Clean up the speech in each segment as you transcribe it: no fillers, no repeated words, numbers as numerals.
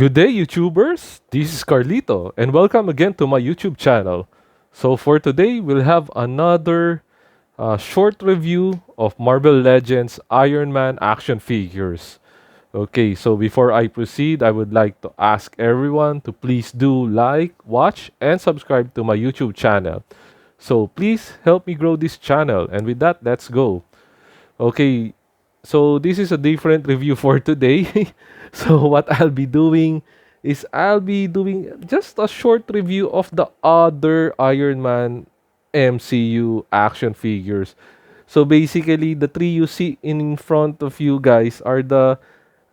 Good day, YouTubers! This is Carlito, and welcome again to my YouTube channel. So for today, we'll have another short review of Marvel Legends Iron Man action figures. Okay, so before I proceed, I would like to ask everyone to please do like, watch, and subscribe to my YouTube channel. So please help me grow this channel, and with that, let's go. Okay, so this is a different review for today. So what I'll be doing is I'll be doing just a short review of the other Iron Man MCU action figures. So basically, the three you see in front of you guys are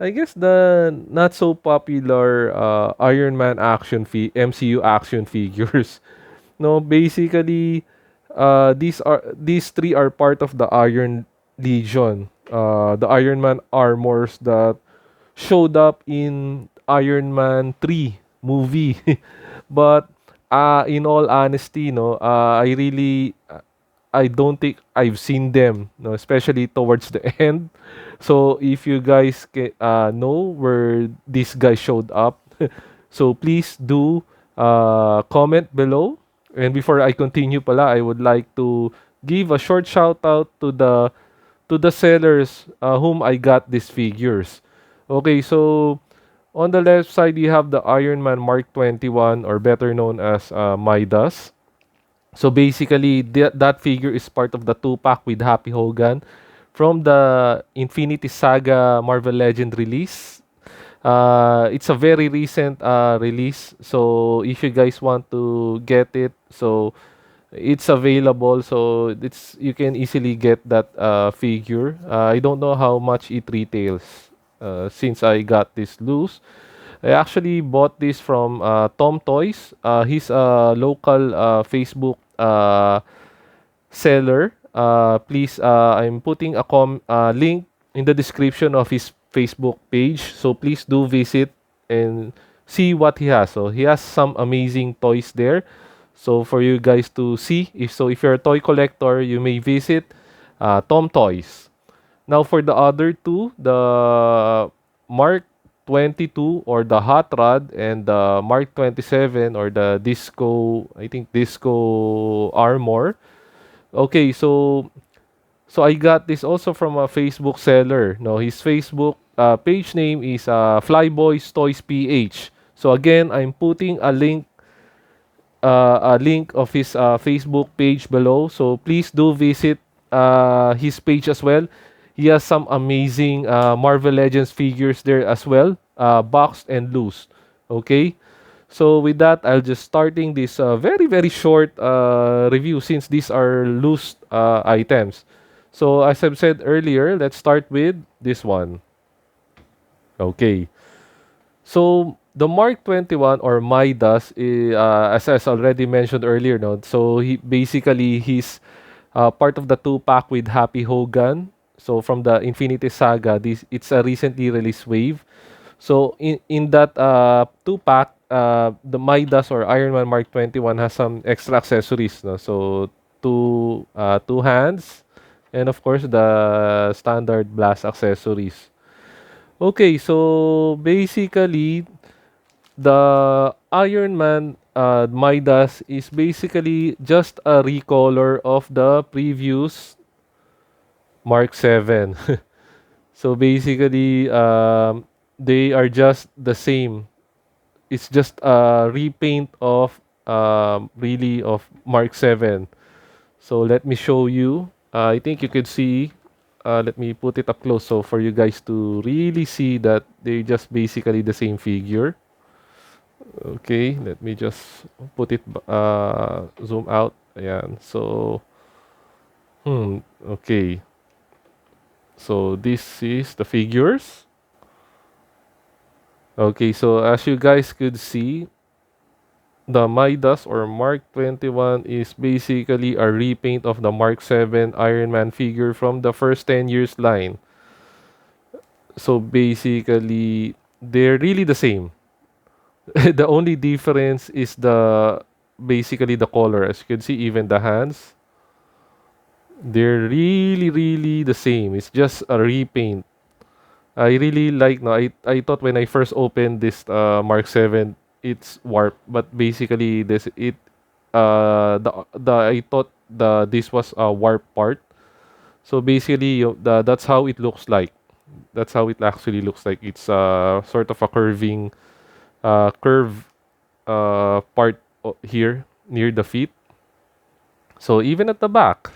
I guess the not so popular Iron Man MCU action figures. No, basically, these three are part of the Iron Legion, the Iron Man armors that showed up in Iron Man 3 movie. But in all honesty, I don't think I've seen them, no, especially towards the end. So if you guys know where this guy showed up, so please do comment below. And before I continue pala, I would like to give a short shout out to the sellers whom I got these figures. Okay, so on the left side you have the Iron Man Mark 21, or better known as Midas. So basically, that figure is part of the two-pack with Happy Hogan from the Infinity Saga Marvel Legend release. It's a very recent release, so if you guys want to get it, so it's available. So it's you can easily get that figure. I don't know how much it retails since I got this loose. I actually bought this from Tom Toys. He's a local Facebook seller. Please, I'm putting a link in the description of his Facebook page. So please do visit and see what he has. So he has some amazing toys there. So for you guys to see, if you're a toy collector, you may visit Tom Toys. Now for the other two, the Mark 22 or the Hot Rod, and the Mark 27 or the Disco, I think Disco Armor. Okay, so I got this also from a Facebook seller. No, his Facebook page name is Flyboys Toys PH. So again, I'm putting a link of his Facebook page below. So please do visit his page as well. He has some amazing Marvel Legends figures there as well, boxed and loose. Okay. So with that, I'll just starting this very short review since these are loose items. So as I've said earlier, let's start with this one. Okay. So the Mark 21 or Midas, as already mentioned earlier, no. So he's part of the two-pack with Happy Hogan. So from the Infinity Saga, this it's a recently released wave. So in that two-pack, the Midas or Iron Man Mark 21 has some extra accessories. No? So two hands, and of course the standard blast accessories. Okay, so basically the Iron Man Midas is basically just a recolor of the previous Mark 7. So basically, they are just the same. It's just a repaint of really of Mark 7. So let me show you. I think you could see. Let me put it up close so for you guys to really see that they just basically the same figure. Okay, let me just put it zoom out. Ayan. So okay. So this is the figures. Okay, so as you guys could see, the Midas or Mark 21 is basically a repaint of the Mark 7 Iron Man figure from the first 10 years line. So basically, they're really the same. The only difference is basically the color. As you can see, even the hands, they're really the same. It's just a repaint. I really like, no, I thought when I first opened this Mark 7, it's warp, but basically this it the I thought this was a warp part. So basically that's how it looks like. That's how it actually looks like. It's sort of a curve part here near the feet. So even at the back,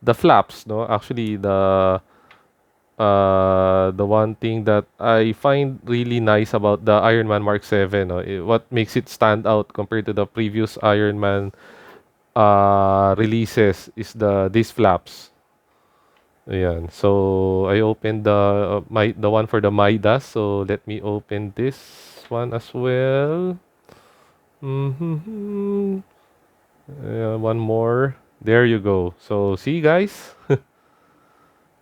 the flaps, no, actually the one thing that I find really nice about the Iron Man Mark 7, no, what makes it stand out compared to the previous Iron Man releases is these flaps. Ayan. So I opened the one for the Midas. So let me open this one as well. Mm-hmm. One more. There you go. So see guys.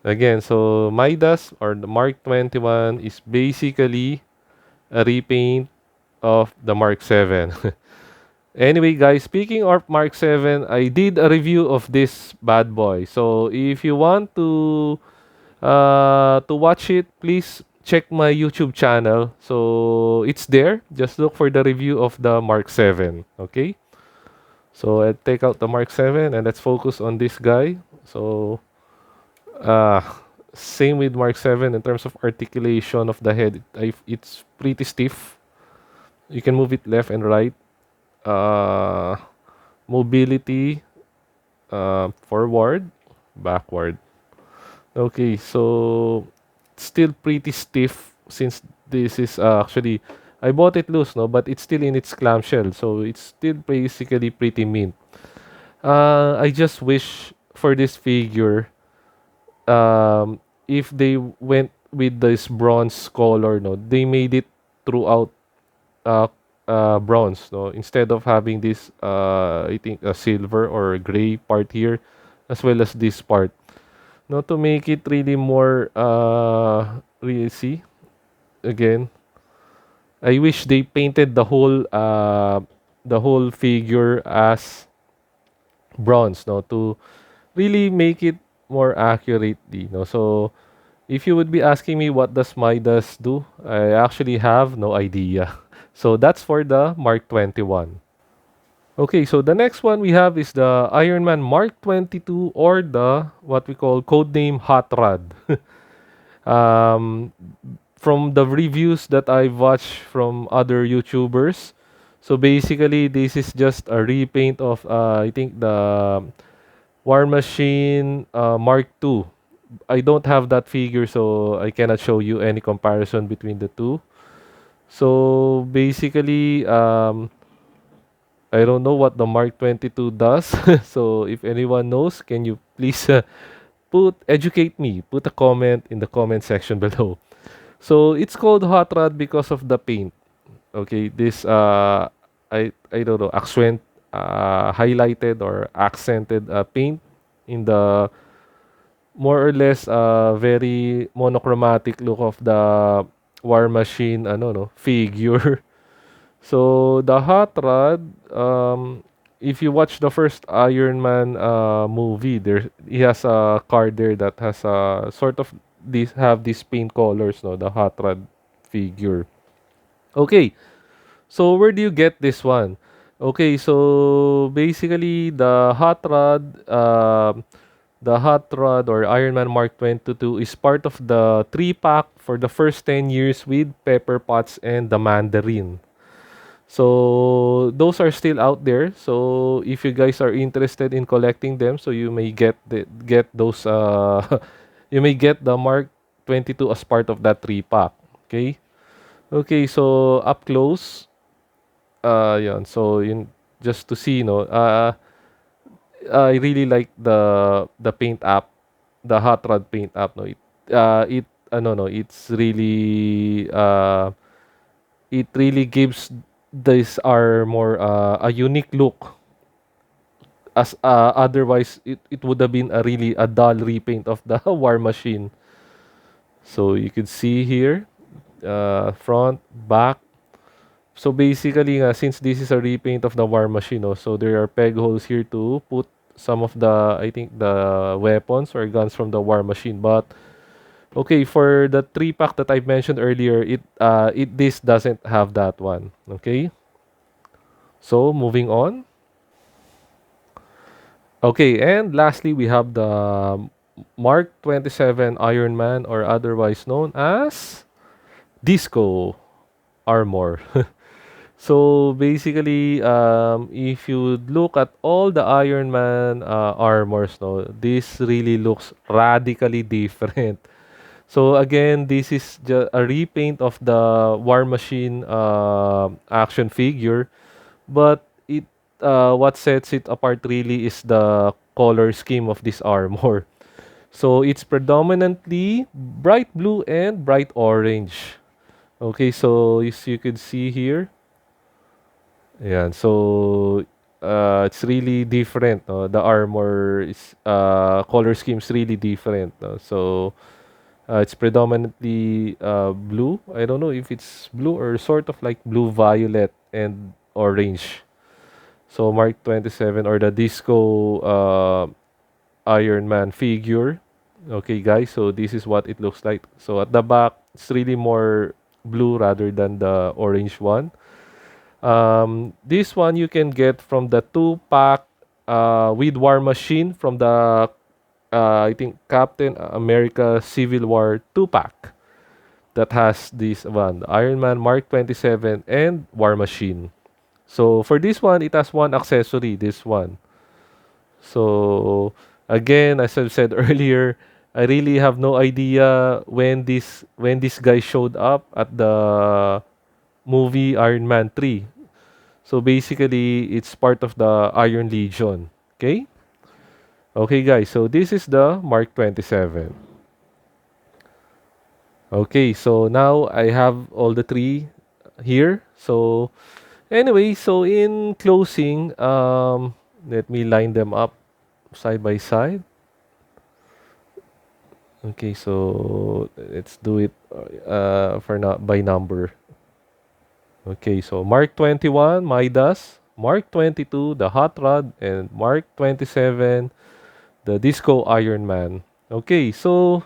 Again, so Midas or the Mark 21 is basically a repaint of the Mark 7. Anyway, guys, speaking of Mark 7, I did a review of this bad boy. So if you want to watch it, please check my YouTube channel. So it's there. Just look for the review of the Mark 7. Okay. So I take out the Mark 7 and let's focus on this guy. So uh, same with Mark 7 in terms of articulation of the head. It's pretty stiff. You can move it left and right. Uh, Mobility, forward, backward. Okay, so still pretty stiff since this is actually I bought it loose, no, but it's still in its clamshell, so it's still basically pretty mint. I just wish for this figure, if they went with this bronze color, no, they made it throughout uh, bronze, no, instead of having this I think a silver or gray part here, as well as this part. No, to make it really more really see again. I wish they painted the whole figure as bronze, no, to really make it more accurately, no. So if you would be asking me what does Midas do, I actually have no idea. So that's for the Mark 21. Okay, so the next one we have is the Iron Man Mark 22, or the what we call codename Hot Rod. um, from the reviews that I've watched from other YouTubers, so basically this is just a repaint of I think the War Machine Mark II. I don't have that figure, so I cannot show you any comparison between the two. So basically, I don't know what the Mark 22 does. So if anyone knows, can you please educate me? Put a comment in the comment section below. So it's called hot rod because of the paint. Okay, this I don't know, accent highlighted or accented paint in the more or less very monochromatic look of the War Machine figure. So the hot rod, if you watch the first Iron Man movie, there he has a card there that has a sort of these paint colors, no, the hot rod figure. Okay, so where do you get this one? Okay, so basically the hot rod or Iron Man Mark 22 is part of the 3-pack for the first 10 years with Pepper Potts and the Mandarin. So those are still out there. So if you guys are interested in collecting them, so you may get those you may get the Mark 22 as part of that 3-pack. Okay? Okay, so up close, yun. So yun, just to see, no, I really like the paint app, the Hot Rod paint app, no. It's really it really gives this are more a unique look, as otherwise it would have been a really a dull repaint of the War Machine. So you could see here, front, back. So basically, since this is a repaint of the War Machine, oh, so there are peg holes here to put some of the, I think, the weapons or guns from the War Machine. But Okay, for the 3-pack that I mentioned earlier, it this doesn't have that one. Okay, so moving on. Okay, and lastly we have the Mark 27 Iron Man, or otherwise known as Disco Armor. So basically, if you look at all the Iron Man armors, no, this really looks radically different. So again, this is just a repaint of the War Machine action figure, but what sets it apart really is the color scheme of this armor. So it's predominantly bright blue and bright orange. Okay, so as you could see here, yeah, so it's really different. No? The armor is color scheme is really different. No? So it's predominantly blue. I don't know if it's blue or sort of like blue violet and orange. So Mark 27, or the Disco Iron Man figure. Okay, guys. So this is what it looks like. So at the back, it's really more blue rather than the orange one. This one you can get from the 2-pack with War Machine from the I think Captain America Civil War 2-pack that has this one, the Iron Man Mark 27 and War Machine. So for this one, it has one accessory, this one. So again, as I've said earlier, I really have no idea when this guy showed up at the movie Iron Man 3. So basically, it's part of the Iron Legion. Okay? Okay, guys. So this is the Mark 27. Okay, so now I have all the three here. So anyway, so in closing, let me line them up side by side. Okay, so let's do it for not by number. Okay, so Mark 21, Midas. Mark 22, the Hot Rod. And Mark 27, the Disco Iron Man. Okay, so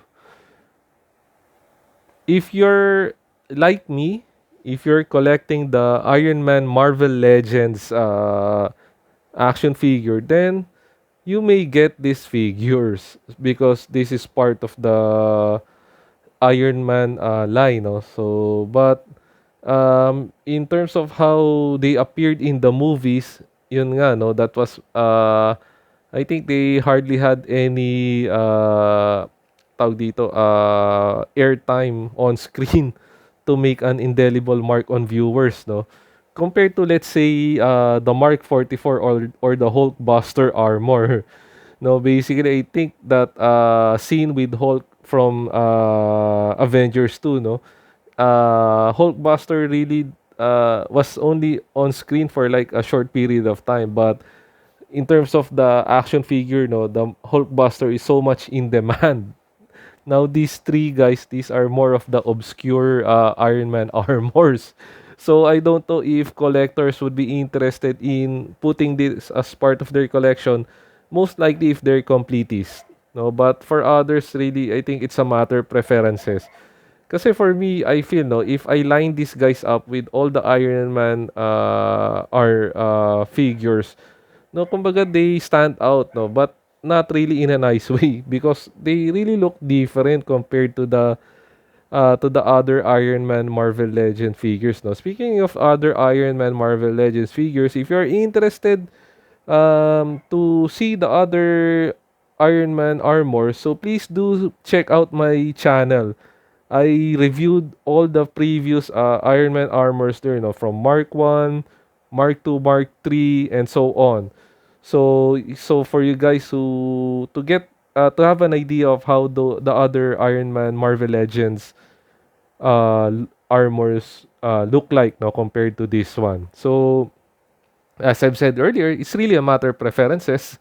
if you're like me, if you're collecting the Iron Man Marvel Legends action figure, then you may get these figures because this is part of the Iron Man line. No? So, but in terms of how they appeared in the movies, yun nga, no, that was I think they hardly had any tawag dito, airtime on screen to make an indelible mark on viewers, no? Compared to, let's say, the Mark 44, or the Hulkbuster armor. No, basically I think that scene with Hulk from Avengers 2, no? Hulkbuster really was only on screen for like a short period of time, but in terms of the action figure, no, the Hulkbuster is so much in demand. Now these three guys, these are more of the obscure Iron Man armors. So I don't know if collectors would be interested in putting this as part of their collection. Most likely if they're completists. No, but for others, really, I think it's a matter of preferences. Kasi for me, I feel, no, if I line these guys up with all the Iron Man figures, no, kumbaga they stand out, no, but not really in a nice way because they really look different compared to the other Iron Man Marvel Legend figures, no. Speaking of other Iron Man Marvel Legends figures, if you're interested to see the other Iron Man armor, so please do check out my channel. I reviewed all the previous Iron Man armors there, you know, from Mark 1, Mark 2, Mark 3, and so on. So for you guys to get to have an idea of how the other Iron Man Marvel Legends armors look like, no, compared to this one. So as I've said earlier, it's really a matter of preferences.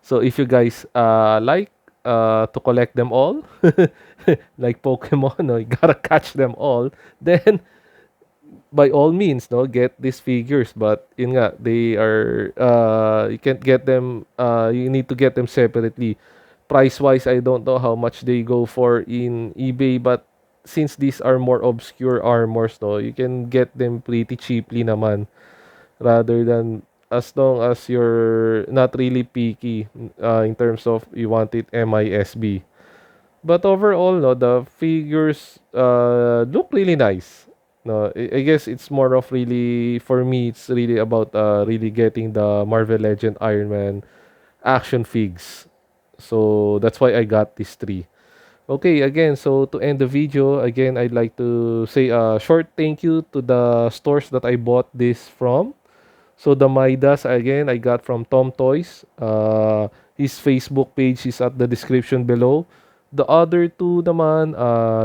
So if you guys like to collect them all, like Pokemon, no, you gotta catch them all, then by all means, no, get these figures. But yun nga, they are you can't get them. You need to get them separately. Price wise, I don't know how much they go for in eBay, but since these are more obscure armors, no, you can get them pretty cheaply naman, rather than, as long as you're not really picky in terms of you want it MISB. But overall, no, the figures look really nice. No, I guess it's more of really, for me, it's really about really getting the Marvel Legend Iron Man action figs. So that's why I got these three. Okay, again, so to end the video, again, I'd like to say a short thank you to the stores that I bought this from. So the Midas, again, I got from Tom Toys. His Facebook page is at the description below. The other two naman,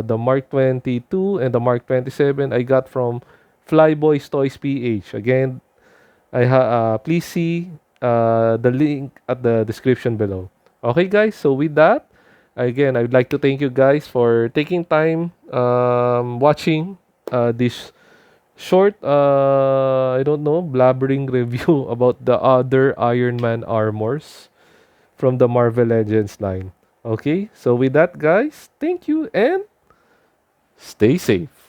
the Mark 22 and the Mark 27, I got from Flyboys Toys PH. Again, please see the link at the description below. Okay, guys. So with that, again, I would like to thank you guys for taking time watching this short, I don't know, blabbering review about the other Iron Man armors from the Marvel Legends line. Okay, so with that, guys, thank you and stay safe.